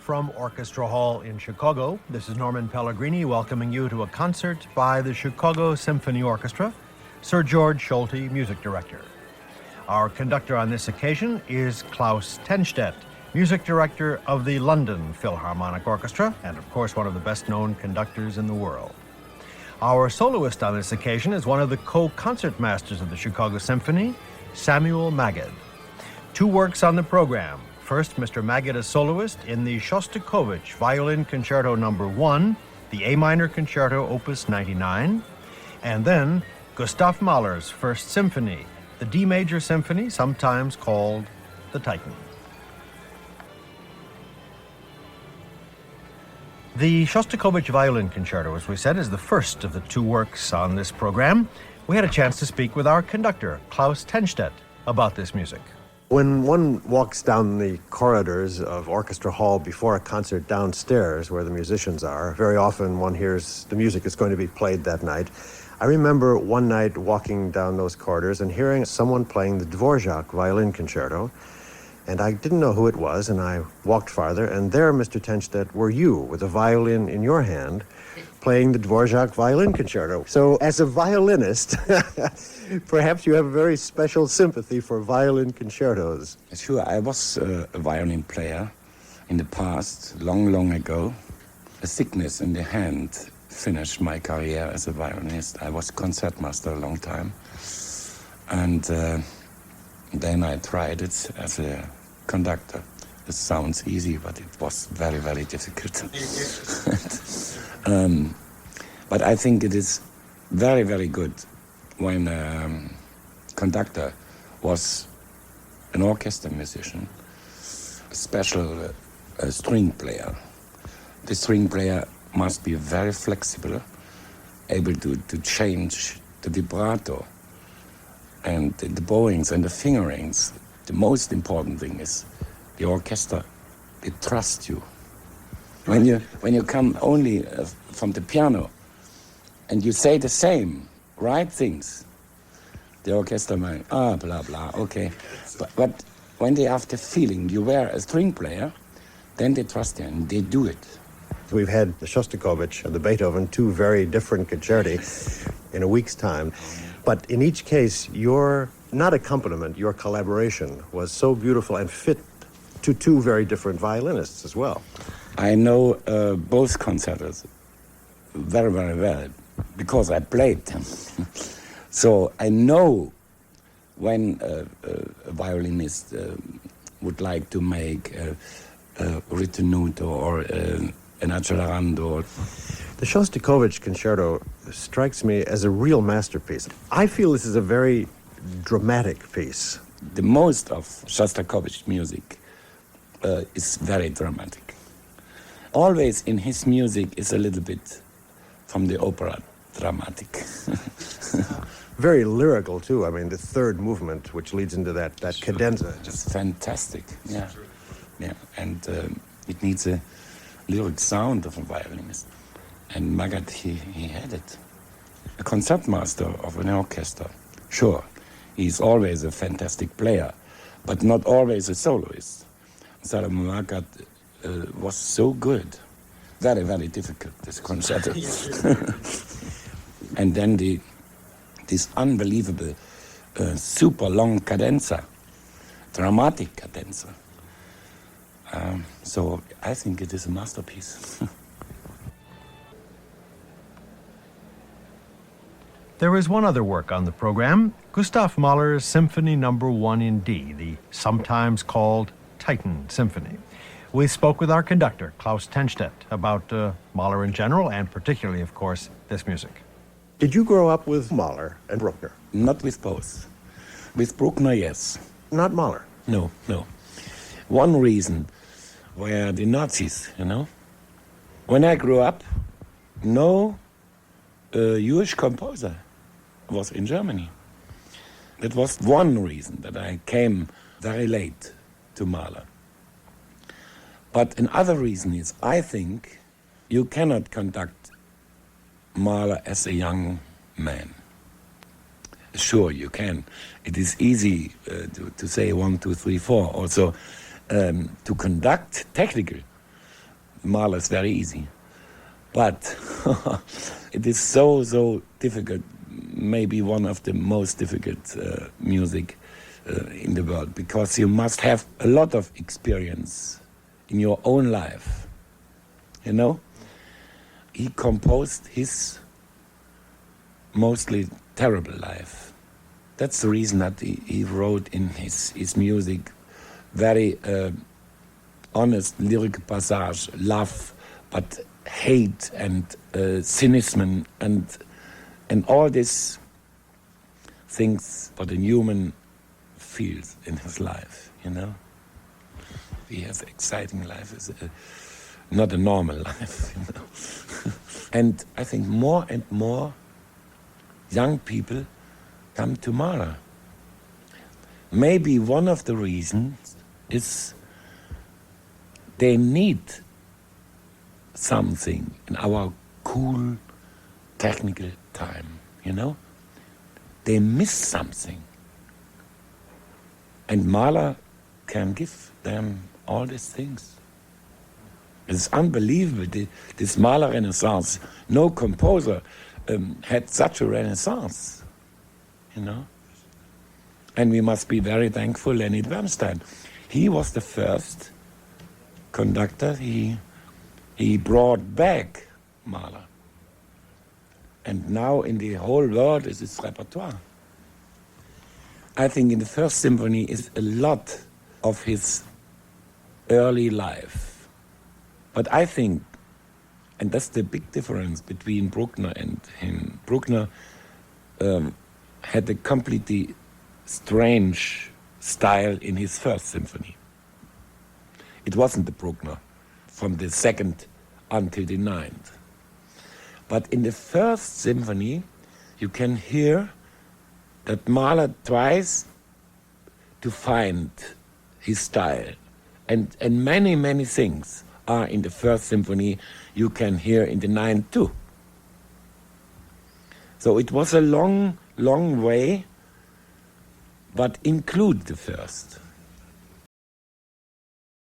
from Orchestra Hall in Chicago. This is Norman Pellegrini welcoming you to a concert by the Chicago Symphony Orchestra, Sir George Solti, music director. Our conductor on this occasion is Klaus Tennstedt, music director of the London Philharmonic Orchestra, and of course one of the best-known conductors in the world. Our soloist on this occasion is one of the co-concert masters of the Chicago Symphony, Samuel Magid. Two works on the program. First, Mr. Magid as soloist in the Shostakovich Violin Concerto No. 1, the A minor Concerto Opus 99, and then Gustav Mahler's First Symphony, the D major symphony, sometimes called the Titan. The Shostakovich Violin Concerto, as we said, is the first of the two works on this program. We had a chance to speak with our conductor, Klaus Tennstedt, about this music. When one walks down the corridors of Orchestra Hall before a concert downstairs where the musicians are, very often one hears the music is going to be played that night. I remember one night walking down those corridors and hearing someone playing the Dvorak Violin Concerto, and I didn't know who it was, and I walked farther, and there, Mr. Tennstedt, were you with a violin in your hand playing the Dvorak Violin Concerto. So as a violinist, perhaps you have a very special sympathy for violin concertos. Sure, I was a violin player in the past, long ago. A sickness in the hand finished my career as a violinist. I was concertmaster a long time. And then I tried it as a conductor. It sounds easy, but it was very difficult. But I think it is very good when a conductor was an orchestra musician, a special string player. The string player must be very flexible, able to change the vibrato and the bowings and the fingerings. The most important thing is the orchestra, they trust you. When you come only from the piano and you say the same right things, the orchestra might, blah, blah, okay. But when they have the feeling you were a string player, then they trust you and they do it. We've had the Shostakovich and the Beethoven, two very different concerti in a week's time. But in each case, your, not accompaniment, your collaboration was so beautiful and fit to two very different violinists as well. I know both concertos very well because I played them. So I know when a violinist would like to make a ritenuto or an accelerando. The Shostakovich Concerto strikes me as a real masterpiece. I feel this is a very dramatic piece. The most of Shostakovich music is very dramatic. Always in his music is a little bit from the opera dramatic. Very lyrical too. I mean, the third movement, which leads into that cadenza. Just fantastic, yeah. And it needs a lyric sound of a violinist. And Magid, he had it. A concertmaster of an orchestra, sure, he's always a fantastic player, but not always a soloist. Samuel Magid was so good. Very difficult, this concerto. And then this unbelievable, super long cadenza, dramatic cadenza. So I think it is a masterpiece. There is one other work on the program, Gustav Mahler's Symphony No. 1 in D, the sometimes called Titan Symphony. We spoke with our conductor, Klaus Tennstedt, about Mahler in general, and particularly, of course, this music. Did you grow up with Mahler and Bruckner? Not with both. With Bruckner, yes. Not Mahler? No. One reason were the Nazis, When I grew up, no Jewish composer was in Germany. That was one reason that I came very late to Mahler. But another reason is, I think you cannot conduct Mahler as a young man. Sure, you can. It is easy to say 1, 2, 3, 4. Also, to conduct technically, Mahler is very easy. But it is so difficult, maybe one of the most difficult music in the world, because you must have a lot of experience in your own life, you know? He composed his mostly terrible life. That's the reason that he wrote in his music very honest lyric passage, love, but hate and cynicism and all these things what a human feels in his life, you know? He has an exciting life, it's not a normal life, you know? And I think more and more young people come to Mahler. Maybe one of the reasons is they need something in our cool technical time, you know? They miss something. And Mahler can give them all these things. It's unbelievable, this Mahler Renaissance. No composer had such a Renaissance, you know? And we must be very thankful Leonid Bernstein. He was the first conductor, he brought back Mahler. And now in the whole world is his repertoire. I think in the First Symphony is a lot of his early life. But I think, and that's the big difference between Bruckner and him, Bruckner had a completely strange style in his First Symphony. It wasn't the Bruckner from the second until the ninth. But in the First Symphony, you can hear that Mahler tries to find his style. And many things are in the First Symphony you can hear in the ninth too. So it was a long way, but include the first.